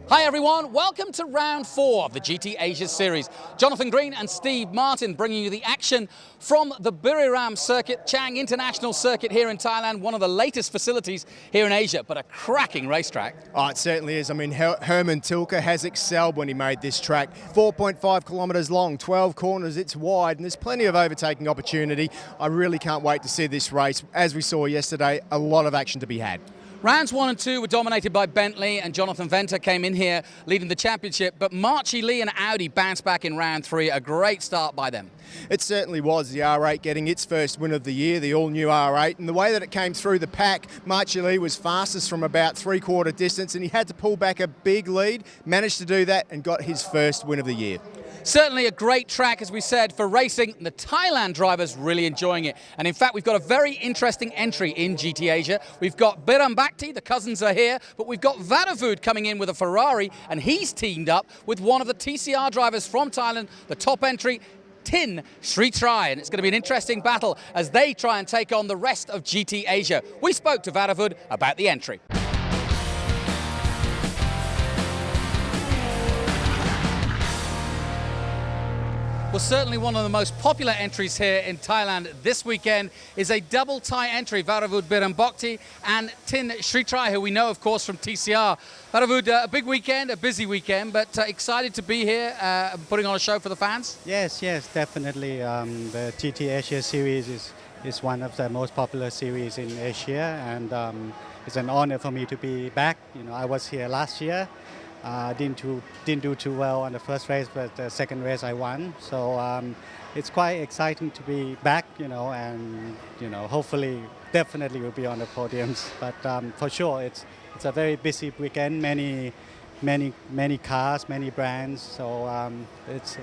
Hi everyone, welcome to round 4 of the GT Asia series. Jonathan Green and Steve Martin bringing you the action from the Buriram circuit, Chang International Circuit here in Thailand, one of the latest facilities here in Asia, but a cracking racetrack. Oh, it certainly is. I mean, Herman Tilke has excelled when he made this track. 4.5 kilometres long, 12 corners, it's wide, and there's plenty of overtaking opportunity. I really can't wait to see this race. As we saw yesterday, a lot of action to be had. Rounds 1 and 2 were dominated by Bentley, and Jonathan Venter came in here leading the championship, but Marchi Lee and Audi bounced back in round 3. A great start by them. It certainly was. The R8 getting its first win of the year, the all-new R8, and the way that it came through the pack, Marchi Lee was fastest from about three-quarter distance, and he had to pull back a big lead, managed to do that, and got his first win of the year. Certainly a great track, as we said, for racing. The Thailand drivers really enjoying it. And in fact, we've got a very interesting entry in GT Asia. We've got Biram Bhakti, the cousins are here, but we've got Vadavud coming in with a Ferrari, and he's teamed up with one of the TCR drivers from Thailand, the top entry, Tin Sri Trai, and it's going to be an interesting battle as they try and take on the rest of GT Asia. We spoke to Vadavud about the entry. Well, certainly one of the most popular entries here in Thailand this weekend is a double Thai entry, Vadavud Biram Bhakti and Tin Sri Trai, who we know, of course, from TCR. Vadavud, a big weekend, a busy weekend, but excited to be here, putting on a show for the fans? Yes, definitely. The GT Asia series is one of the most popular series in Asia, and it's an honor for me to be back. You know, I was here last year. Didn't do too well on the first race, but the second race I won. So it's quite exciting to be back, and hopefully, definitely we'll be on the podiums. But for sure, it's a very busy weekend. Many cars, many brands. So it's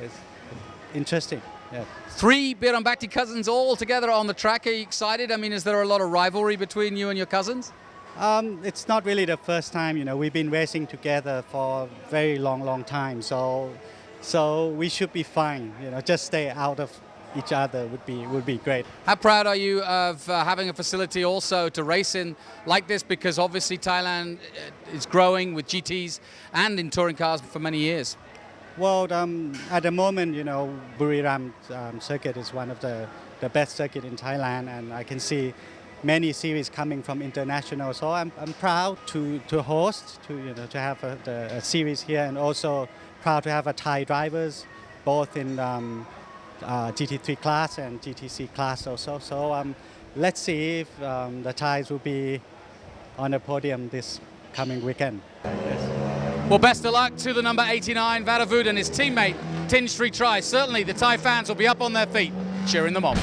interesting. Yeah. 3 Biram Bhakti cousins all together on the track. Are you excited? I mean, is there a lot of rivalry between you and your cousins? It's not really the first time. We've been racing together for a very long time. So we should be fine. Just stay out of each other would be great. How proud are you of having a facility also to race in like this? Because obviously Thailand is growing with GTs and in touring cars for many years. Well, at the moment, Buriram circuit is one of the best circuit in Thailand, and I can see many series coming from international, so I'm proud to host, to have a series here, and also proud to have a Thai drivers both in GT3 class and GTC class also. So let's see if the Thais will be on the podium this coming weekend. Yes. Well, best of luck to the number 89 Vadavud and his teammate Tin Sri Trai. Certainly the Thai fans will be up on their feet cheering them on.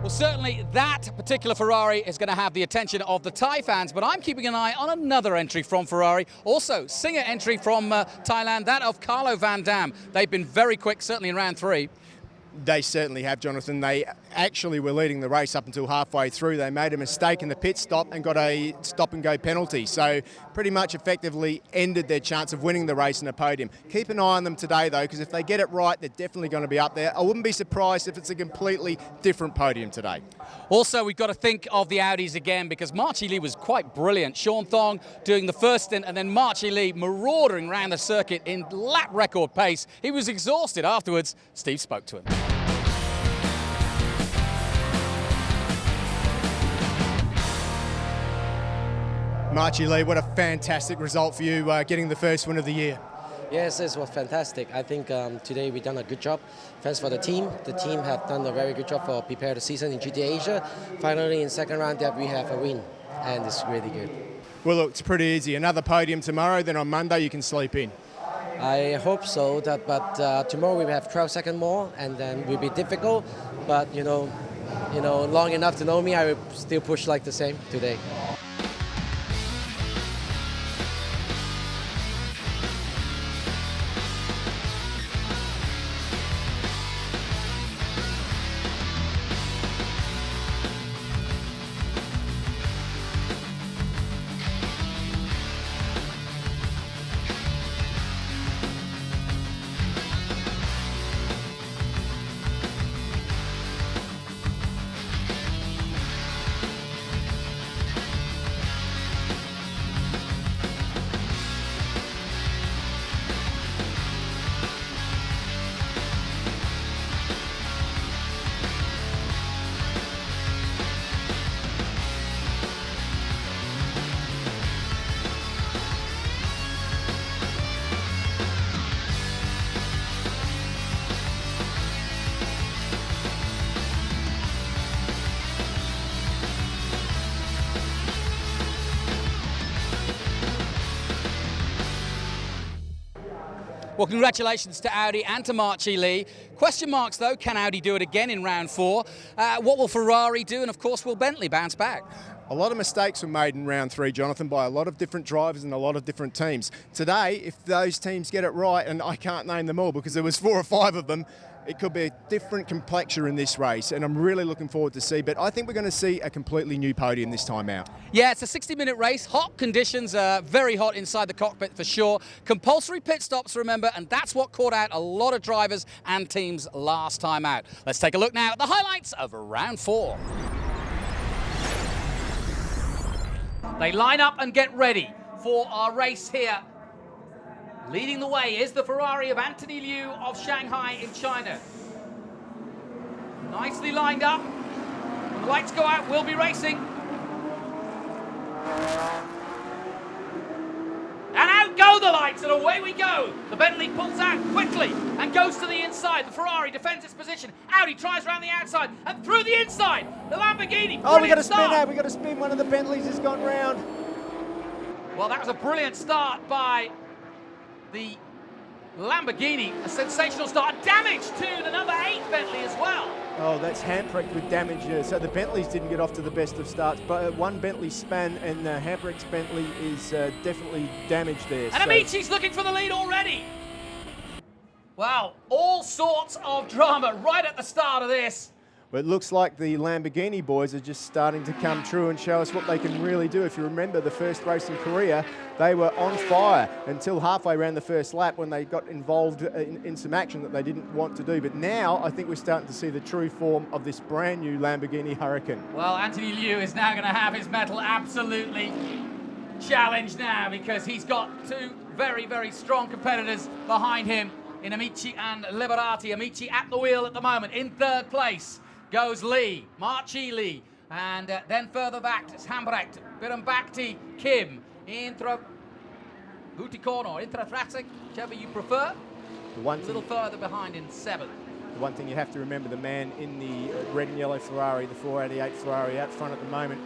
Well, certainly that particular Ferrari is going to have the attention of the Thai fans, but I'm keeping an eye on another entry from Ferrari. Also, Singer entry from Thailand, that of Carlo Van Dam. They've been very quick, certainly in round 3. They certainly have, Jonathan. They actually were leading the race up until halfway through. They made a mistake in the pit stop and got a stop-and-go penalty. So pretty much effectively ended their chance of winning the race in a podium. Keep an eye on them today, though, because if they get it right, they're definitely going to be up there. I wouldn't be surprised if it's a completely different podium today. Also, we've got to think of the Audis again, because Marchi Lee was quite brilliant. Sean Thong doing the first stint, and then Marchi Lee marauding around the circuit in lap record pace. He was exhausted afterwards. Steve spoke to him. Marchi Lee, what a fantastic result for you, getting the first win of the year. Yes, it was fantastic. I think today we done a good job. Thanks for the team. The team have done a very good job for prepare the season in GT Asia. Finally, in second round, that we have a win, and it's really good. Well, look, it's pretty easy. Another podium tomorrow, then on Monday you can sleep in. I hope so. But tomorrow we will have 12 seconds more, and then it will be difficult. But long enough to know me, I will still push like the same today. Well, congratulations to Audi and to Marchi Lee. Question marks, though. Can Audi do it again in round 4? What will Ferrari do? And, of course, will Bentley bounce back? A lot of mistakes were made in round 3, Jonathan, by a lot of different drivers and a lot of different teams. Today, if those teams get it right, and I can't name them all because there was 4 or 5 of them, it could be a different complexion in this race, and I'm really looking forward to see. But I think we're going to see a completely new podium this time out. Yeah, it's a 60-minute race. Hot conditions, very hot inside the cockpit for sure. Compulsory pit stops, remember, and that's what caught out a lot of drivers and teams last time out. Let's take a look now at the highlights of round 4. They line up and get ready for our race here. Leading the way is the Ferrari of Anthony Liu of Shanghai in China. Nicely lined up. When the lights go out, we'll be racing. And out go the lights, and away we go. The Bentley pulls out quickly and goes to the inside. The Ferrari defends its position. Audi tries around the outside and through the inside. The Lamborghini. Oh, we got to spin out. We got to spin. One of the Bentleys has gone round. Well, that was a brilliant start by the Lamborghini. A sensational start. Damage to the number 8 Bentley as well. Oh, that's handbrake with damage. So the Bentleys didn't get off to the best of starts, but one Bentley span and handbrake's Bentley is definitely damaged there. And Amici's looking for the lead already. Wow, all sorts of drama right at the start of this. But it looks like the Lamborghini boys are just starting to come true and show us what they can really do. If you remember the first race in Korea, they were on fire until halfway around the first lap when they got involved in some action that they didn't want to do. But now I think we're starting to see the true form of this brand new Lamborghini Huracan. Well, Anthony Liu is now going to have his medal absolutely challenged now because he's got 2 very, very strong competitors behind him in Amici and Liberati. Amici at the wheel at the moment. In 3rd place goes Lee, Marchi Lee, and then further back it's Hambrecht, Birambakti, Kim, Intra Butikon or Intratraxic, whichever you prefer. A little further behind in 7th. The one thing you have to remember, the man in the red and yellow Ferrari, the 488 Ferrari out front at the moment,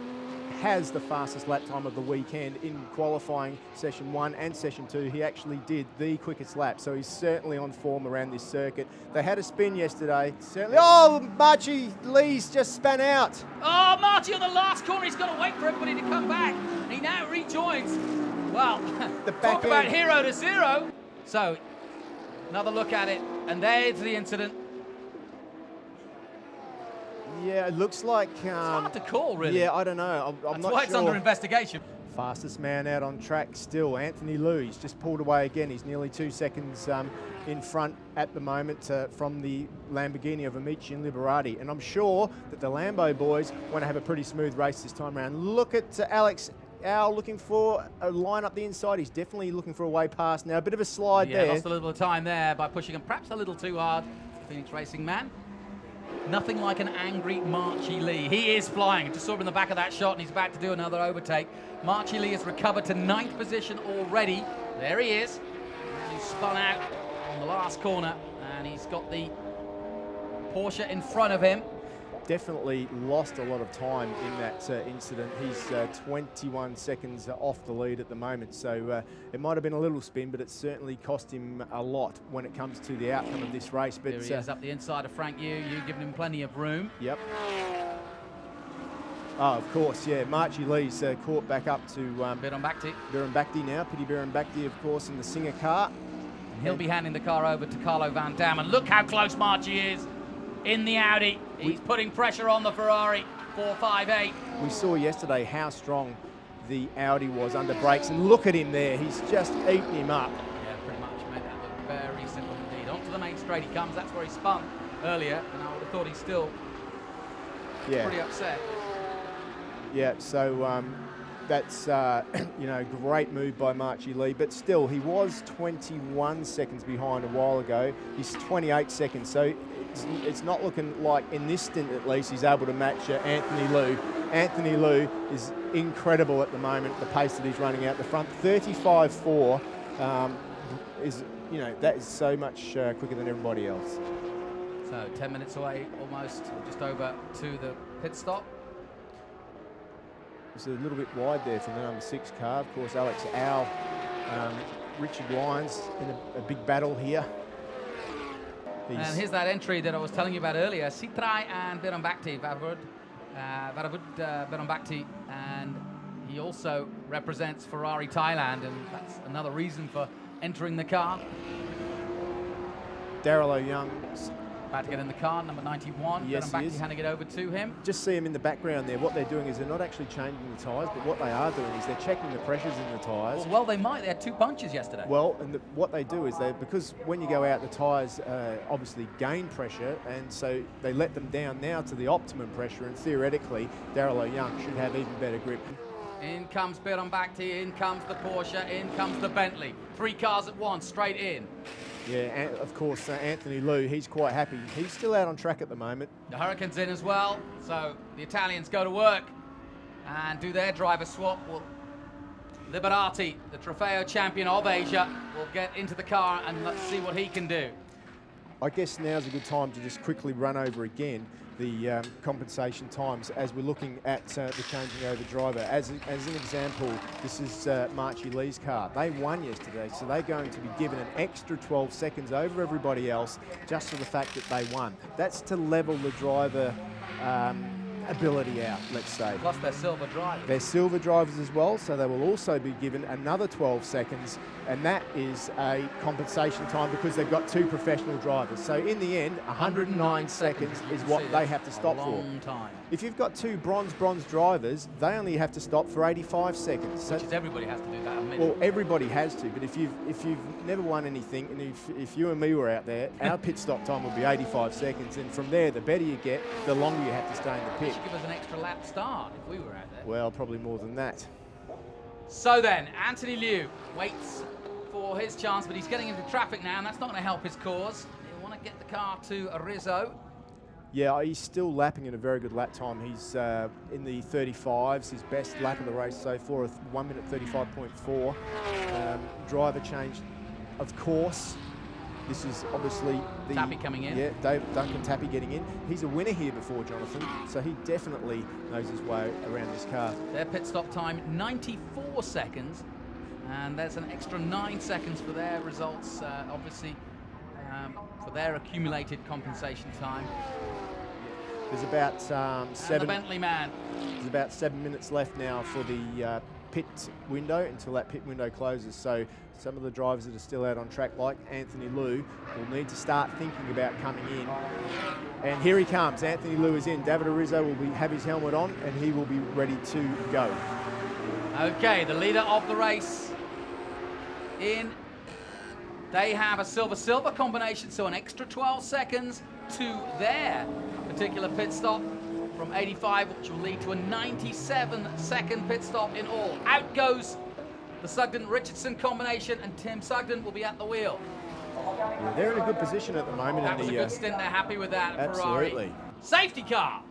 has the fastest lap time of the weekend in qualifying session 1 and session 2. He actually did the quickest lap, so he's certainly on form around this circuit. They had a spin yesterday. Certainly. Oh, Marchi Lee's just span out. Oh, Marchi on the last corner. He's got to wait for everybody to come back. He now rejoins. Well, the back talk about end. hero to zero. So, another look at it, and there's the incident. Yeah, it looks like... it's hard to call, really. Yeah, I don't know. I'm That's not why sure. it's under investigation. Fastest man out on track still, Anthony Liu. He's just pulled away again. He's nearly 2 seconds in front at the moment from the Lamborghini of Amici and Liberati. And I'm sure that the Lambo boys want to have a pretty smooth race this time around. Look at Alex Al looking for a line up the inside. He's definitely looking for a way past now. A bit of a slide there. Yeah, lost a little bit of time there by pushing him perhaps a little too hard. The Phoenix Racing man. Nothing like an angry Marchi Lee. He is flying. I just saw him in the back of that shot and he's about to do another overtake. Marchi Lee has recovered to 9th position already. There he is. And he's spun out on the last corner and he's got the Porsche in front of him. Definitely lost a lot of time in that incident. He's 21 seconds off the lead at the moment, so it might have been a little spin, but it certainly cost him a lot when it comes to the outcome of this race. But here he is up the inside of Frank Yu. You giving him plenty of room. Yep. Oh, of course, yeah. Marchi Lee's caught back up to Birambakti now. Pity Birambakti, of course, in the Singer car. He'll be handing the car over to Carlo Van Dam, and look how close Marchi is. In the Audi, he's putting pressure on the Ferrari 458. We saw yesterday how strong the Audi was under brakes, and look at him there. He's just eaten him up. Yeah, pretty much made that look very simple indeed. Onto the main straight he comes. That's where he spun earlier, and I would have thought he's still pretty upset. Yeah, so that's you know, great move by Marchi Lee, but still he was 21 seconds behind a while ago. He's 28 seconds, so it's not looking like in this stint at least he's able to match Anthony Liu. Anthony Liu is incredible at the moment, the pace that he's running out the front. 35.4 is, you know, that is so much quicker than everybody else. So 10 minutes away almost, just over to the pit stop. It's a little bit wide there from the number 6 car. Of course, Alex Al Richard Lyons in a big battle here. And here's that entry that I was telling you about earlier. Sitrai and Birambakti, Varavud Birambakti, and he also represents Ferrari Thailand, and that's another reason for entering the car. Daryl O'Young. About to get in the car, number 91. Yes, Birambakti handing it over to him. Just see him in the background there. What they're doing is they're not actually changing the tyres, but what they are doing is they're checking the pressures in the tyres. Well, they might. They had 2 punches yesterday. Well, and what they do is because when you go out, the tyres obviously gain pressure, and so they let them down now to the optimum pressure, and theoretically, Daryl O'Young should have even better grip. In comes Birambakti, in comes the Porsche, in comes the Bentley. 3 cars at once, straight in. Yeah, and of course, Anthony Liu, he's quite happy. He's still out on track at the moment. The Hurricane's in as well, so the Italians go to work and do their driver swap. Well, Liberati, the Trofeo champion of Asia, will get into the car and let's see what he can do. I guess now's a good time to just quickly run over again the compensation times as we're looking at the changing over driver. As an example, this is Marchie Lee's car. They won yesterday, so they're going to be given an extra 12 seconds over everybody else just for the fact that they won. That's to level the driver ability out, let's say. Plus they're silver drivers. They're silver drivers as well, so they will also be given another 12 seconds, and that is a compensation time because they've got 2 professional drivers. So in the end, 109 seconds is what they have to stop for. Long time. If you've got 2 bronze drivers, they only have to stop for 85 seconds. So, Which is everybody has to do that a minute. well, everybody has to, but if you've never won anything, and if you and me were out there, our pit stop time would be 85 seconds, and from there, the better you get, the longer you have to stay in the pit. Should give us an extra lap start if we were out there. Well, probably more than that. So then, Anthony Liu waits for his chance, but he's getting into traffic now, and that's not going to help his cause. He'll want to get the car to Rizzo. Yeah, he's still lapping at a very good lap time. He's in the 35s, his best lap of the race so far, 1 minute 35.4. Driver change, of course. This is obviously the... Tappy coming in. Yeah, Duncan Tappy getting in. He's a winner here before Jonathan, so he definitely knows his way around this car. Their pit stop time, 94 seconds, and there's an extra 9 seconds for their results, obviously, for their accumulated compensation time. There's about the Bentley man. There's about 7 minutes left now for the pit window until that pit window closes. So some of the drivers that are still out on track, like Anthony Liu, will need to start thinking about coming in. And here he comes. Anthony Liu is in. David Rizzo will have his helmet on, and he will be ready to go. Okay, the leader of the race in. They have a silver-silver combination, so an extra 12 seconds to their particular pit stop from 85, which will lead to a 97-second pit stop in all. Out goes the Sugden-Richardson combination, and Tim Sugden will be at the wheel. Yeah, they're in a good position at the moment. That was a good stint. They're happy with that. Absolutely. Ferrari. Safety car.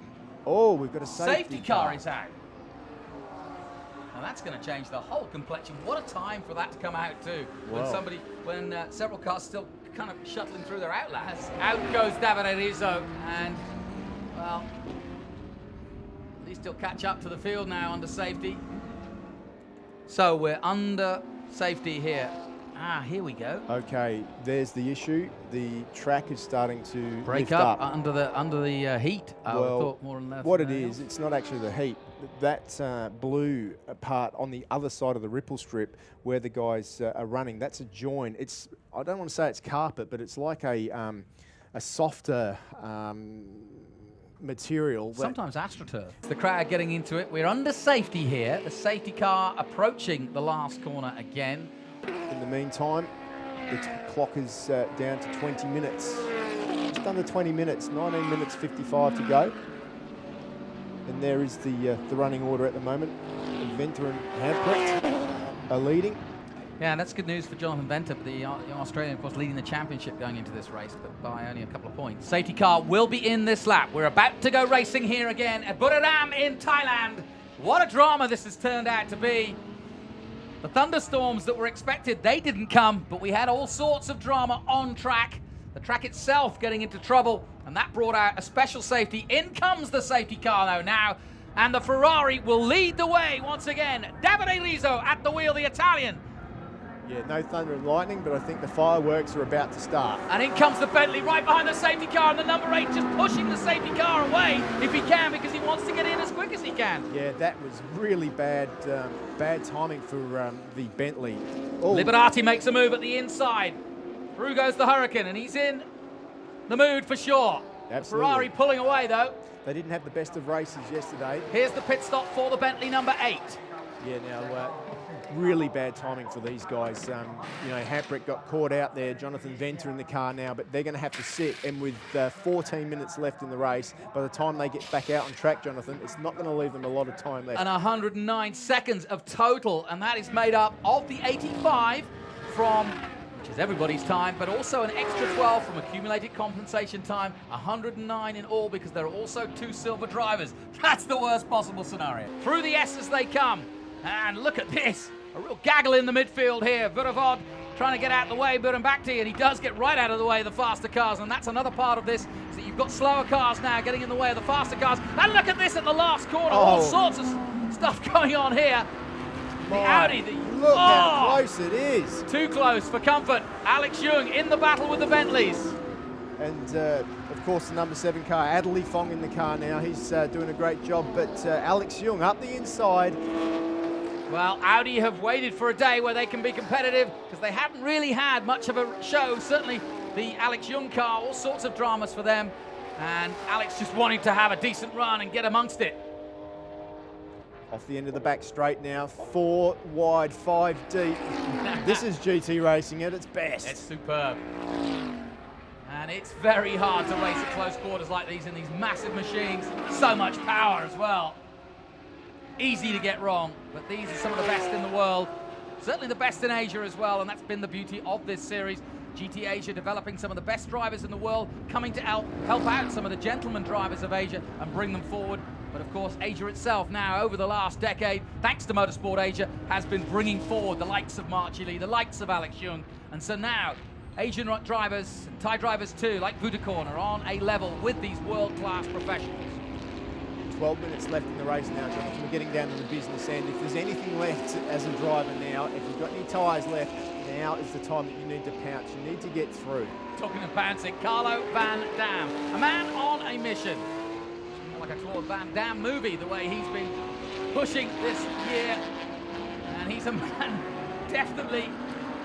Oh, we've got a safety car is out. And that's going to change the whole complexion. What a time for that to come out too. Wow. When several cars still kind of shuttling through their outlasts. Out goes David Rizzo, and well, at least he'll catch up to the field now under safety. So we're under safety here. Here we go. Okay, there's the issue. The track is starting to break lift up up under the heat. I well, thought more than that. what it is, it's not actually the heat. That blue part on the other side of the ripple strip where the guys are running, that's a join. It's, I don't want to say it's carpet, but it's like a softer material. Sometimes AstroTurf. The crowd getting into it. We're under safety here. The safety car approaching the last corner again. In the meantime, the clock is down to 20 minutes. Just under 20 minutes, 19 minutes 55 to go. And there is the running order at the moment. Venter and Hamprecht are leading. Yeah, and that's good news for Jonathan Venter, the Australian, of course, leading the championship going into this race, but by only a couple of points. Safety car will be in this lap. We're about to go racing here again at Buriram in Thailand. What a drama this has turned out to be. The thunderstorms that were expected, they didn't come, but we had all sorts of drama on track. The track itself getting into trouble, and that brought out a special safety. In comes the safety car though now, and the Ferrari will lead the way once again. Davide Rizzo at the wheel, the Italian. Yeah, no thunder and lightning, but I think the fireworks are about to start. And in comes the Bentley right behind the safety car, and the number 8 just pushing the safety car away if he can, because he wants to get in as quick as he can. Yeah, that was really bad timing for the Bentley. Oh. Liberati makes a move at the inside. Through goes the Hurricane, and he's in the mood for sure. Absolutely. Ferrari pulling away though. They didn't have the best of races yesterday. Here's the pit stop for the Bentley number 8. Yeah, now really bad timing for these guys. Hamprick got caught out there, Jonathan Venter in the car now, but they're going to have to sit, and with 14 minutes left in the race, by the time they get back out on track, Jonathan, it's not going to leave them a lot of time left. And 109 seconds of total, and that is made up of the 85 from, which is everybody's time, but also an extra 12 from accumulated compensation time, 109 in all, because there are also 2 silver drivers. That's the worst possible scenario. Through the S as they come, and look at this. A real gaggle in the midfield here. Vuravod trying to get out of the way, Burimbakti, and he does get right out of the way of the faster cars, and that's another part of this, is that you've got slower cars now getting in the way of the faster cars. And look at this at the last corner, all sorts of stuff going on here. The Audi, look how close it is. Too close for comfort. Alex Young in the battle with the Bentleys. And of course the number 7 car, Adderley Fong in the car now. He's doing a great job, but Alex Young up the inside. Well, Audi have waited for a day where they can be competitive, because they haven't really had much of a show. Certainly the Alex Young car, all sorts of dramas for them. And Alex just wanting to have a decent run and get amongst it. Off the end of the back straight now, 4 wide, 5 deep. This is GT racing at its best. It's superb. And it's very hard to race at close quarters like these in these massive machines. So much power as well. Easy to get wrong, but these are some of the best in the world. Certainly the best in Asia as well, and that's been the beauty of this series. GT Asia developing some of the best drivers in the world, coming to help out some of the gentleman drivers of Asia and bring them forward. But of course, Asia itself now, over the last decade, thanks to Motorsport Asia, has been bringing forward the likes of Marchi Lee, the likes of Alex Young. And so now, Asian drivers, Thai drivers too, like Vudakorn, are on a level with these world-class professionals. 12 minutes left in the race now, Jonathan. We're getting down to the business end. If there's anything left as a driver now, if you've got any tyres left, now is the time that you need to pounce. You need to get through. Talking of bouncing, Carlo Van Dam, a man on a mission. Like a Claude Van Damme movie, the way he's been pushing this year. And he's a man definitely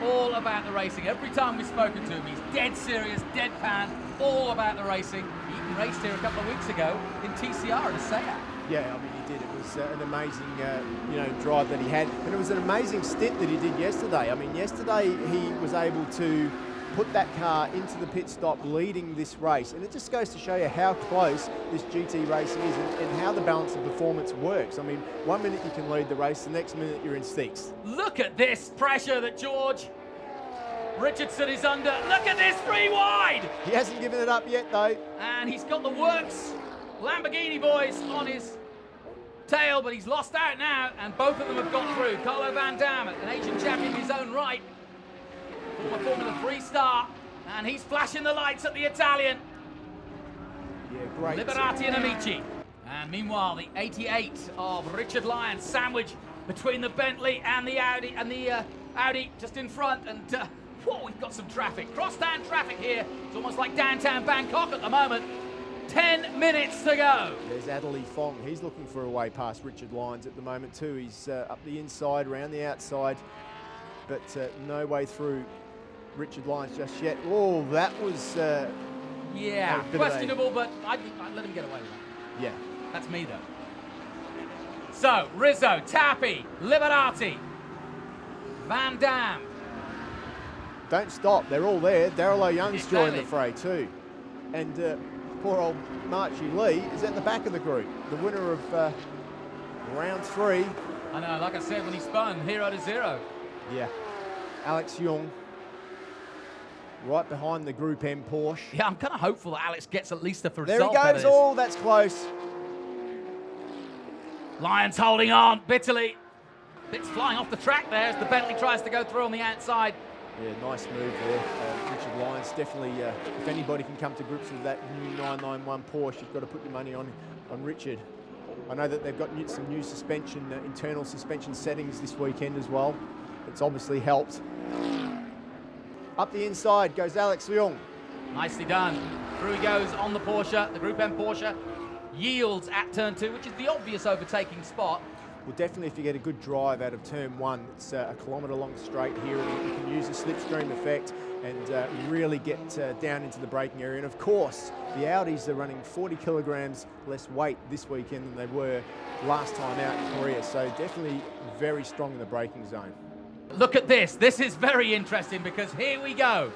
all about the racing. Every time we've spoken to him, he's dead serious, deadpan, all about the racing. He even raced here a couple of weeks ago in TCR in a Seat. Yeah, I mean, he did. It was an amazing, drive that he had. And it was an amazing stint that he did yesterday. I mean, yesterday he was able to put that car into the pit stop leading this race. And it just goes to show you how close this GT racing is and how the balance of performance works. I mean, 1 minute you can lead the race, the next minute you're in 6th. Look at this pressure that George Richardson is under. Look at this 3 wide. He hasn't given it up yet, though. And he's got the works Lamborghini boys on his tail, but he's lost out now, and both of them have got through. Carlo Van Dam, an Asian champion in his own right, former Formula 3 star, and he's flashing the lights at the Italian. Yeah, great. Liberati and Amici. And meanwhile, the 88 of Richard Lyons, sandwiched between the Bentley and the Audi just in front, and whoa, we've got some traffic. Crosstown traffic here. It's almost like downtown Bangkok at the moment. 10 minutes to go. There's Adderley Fong. He's looking for a way past Richard Lyons at the moment too. He's up the inside, around the outside, but no way through Richard Lyons just yet. Oh, that was... yeah, questionable, but I'd let him get away with that. Yeah. That's me, though. So, Rizzo, Tappi, Liberati, Van Dam. Don't stop. They're all there. Daryl O'Young's Exactly. joined the fray too. And poor old Marchi Lee is at the back of the group. The winner of round 3. I know, like I said, when he spun, 0 to 0. Yeah. Alex Young right behind the Group M Porsche. Yeah, I'm kind of hopeful that Alex gets at least a result. There he goes. Oh, that's close. Lyons holding on bitterly. Bits flying off the track there as the Bentley tries to go through on the outside. Yeah, nice move there. Richard Lyons definitely, if anybody can come to grips with that new 991 Porsche, you've got to put your money on Richard. I know that they've got some new suspension, internal suspension settings this weekend as well. it's obviously helped. Up the inside goes Alex Leung. Nicely done. Through he goes on the Porsche, the Group M Porsche. Yields at turn 2, which is the obvious overtaking spot. Well, definitely if you get a good drive out of turn 1, it's a kilometre long straight here, and you can use the slipstream effect and really get down into the braking area. And of course, the Audis are running 40 kilograms less weight this weekend than they were last time out in Korea, so definitely very strong in the braking zone. Look at this. This is very interesting because here we go.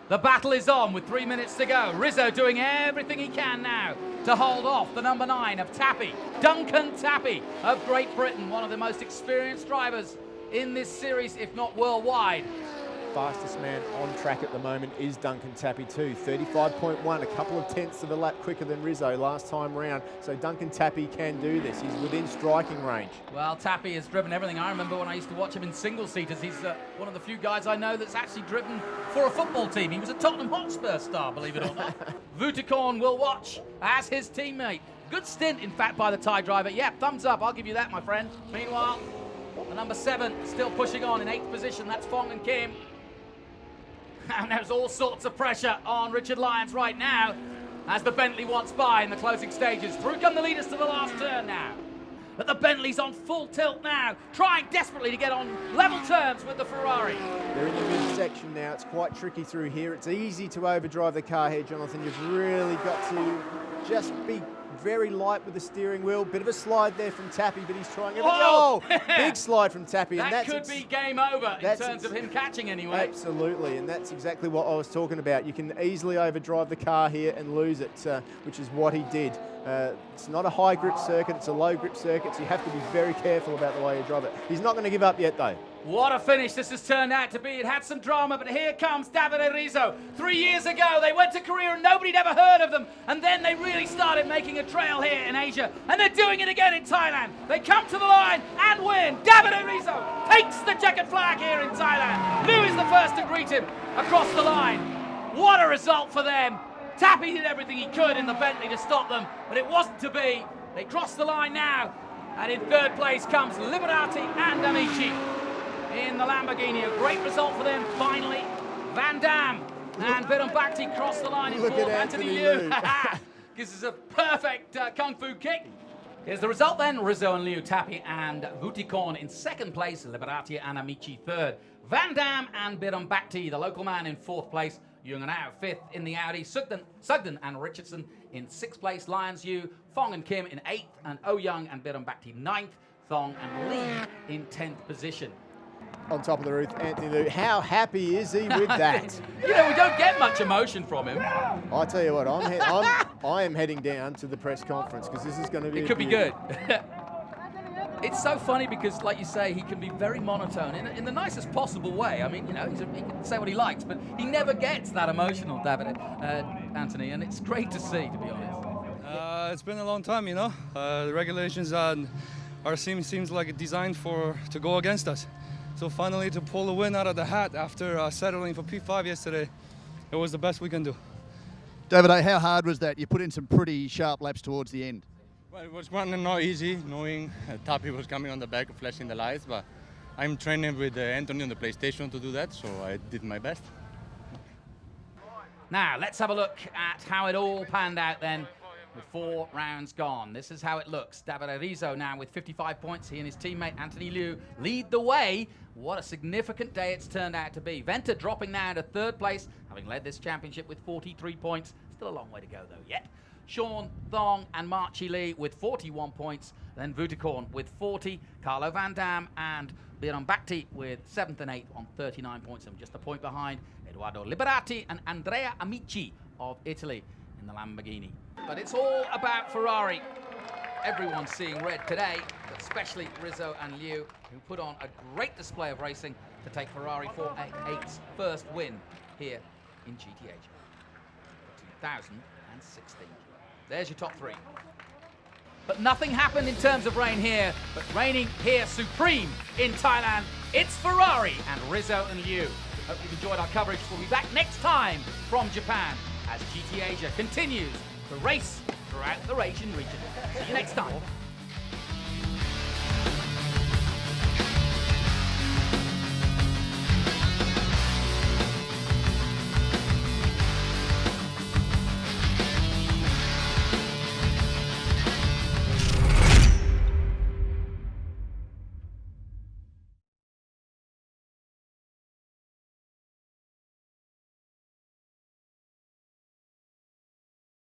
The battle is on with 3 minutes to go. Rizzo doing everything he can now to hold off the number 9 of Tappy. Duncan Tappy of Great Britain, one of the most experienced drivers in this series, if not worldwide. Fastest man on track at the moment is Duncan Tappy too, 35.1, a couple of tenths of a lap quicker than Rizzo last time round. So Duncan Tappy can do this. He's within striking range. Well, Tappy has driven everything. I remember when I used to watch him in single-seaters. He's one of the few guys I know that's actually driven for a football team. He was a Tottenham Hotspur star, believe it or not. Vutikorn will watch as his teammate. Good stint, in fact, by the Thai driver. Yeah, thumbs up. I'll give you that, my friend. Meanwhile, the number 7 still pushing on in 8th position. That's Phong and Kim. And there's all sorts of pressure on Richard Lyons right now as the Bentley wants by in the closing stages. Through come the leaders to the last turn now. But the Bentley's on full tilt now, trying desperately to get on level terms with the Ferrari. They're in the midsection now. It's quite tricky through here. It's easy to overdrive the car here, Jonathan. You've really got to just be very light with the steering wheel. Bit of a slide there from Tappy, but he's trying everything. Oh, big slide from Tappy. That could be game over in terms of him catching anyway. Absolutely, and that's exactly what I was talking about. You can easily overdrive the car here and lose it, which is what he did. It's not a high grip circuit, it's a low grip circuit, so you have to be very careful about the way you drive it. He's not going to give up yet though. What a finish this has turned out to be. It had some drama, but here comes Davide Rizzo. 3 years ago, they went to Korea and nobody'd ever heard of them. And then they really started making a trail here in Asia. And they're doing it again in Thailand. They come to the line and win. Davide Rizzo takes the checkered flag here in Thailand. Liu is the first to greet him across the line. What a result for them. Tappy did everything he could in the Bentley to stop them, but it wasn't to be. They cross the line now. And in 3rd place comes Liberati and Amici. In the Lamborghini, a great result for them, finally. Van Dam and Biram Bhakti cross the line in 4th. Anthony Liu gives us a perfect kung fu kick. Here's the result then. Rizzo and Liu, Tappy and Vutikorn in 2nd place. Liberati and Amici 3rd. Van Dam and Biram Bhakti, the local man, in 4th place. Jung and Ao 5th in the Audi. Sugden and Richardson in 6th place. Lyons Yu, Phong and Kim in 8th. And Oh Young and Biram Bhakti 9th. Thong and Lee in 10th position. On top of the roof, Anthony Liu. How happy is he with that? You know, we don't get much emotion from him. I tell you what, I am heading down to the press conference because this is going to be. It could be good. It's so funny because, like you say, he can be very monotone in the nicest possible way. I mean, you know, he can say what he likes, but he never gets that emotional, Anthony, and it's great to see, to be honest. It's been a long time, you know. The regulations our seems like designed to go against us. So finally to pull the win out of the hat after settling for P5 yesterday, it was the best we can do. David, how hard was that? You put in some pretty sharp laps towards the end. Well, it was not easy, knowing Tappy was coming on the back, flashing the lights, but I'm training with Anthony on the PlayStation to do that, so I did my best. Now, let's have a look at how it all panned out then. With 4 rounds gone. This is how it looks. Davide Rizzo now with 55 points. He and his teammate Anthony Liu lead the way. What a significant day it's turned out to be. Venter dropping now to 3rd place, having led this championship with 43 points. Still a long way to go though yet. Sean Thong and Marchi Lee with 41 points. Then Vutikorn with 40. Carlo Van Dam and Biram Bhakti with 7th and 8th on 39 points. And just a point behind Edoardo Liberati and Andrea Amici of Italy in the Lamborghini. But it's all about Ferrari. Everyone's seeing red today, but especially Rizzo and Liu, who put on a great display of racing to take Ferrari 488's first win here in GT Asia 2016. There's your top 3. But nothing happened in terms of rain here, but reigning here supreme in Thailand, it's Ferrari and Rizzo and Liu. Hope you've enjoyed our coverage. We'll be back next time from Japan as GT Asia continues to race throughout the Asian region. See you next time.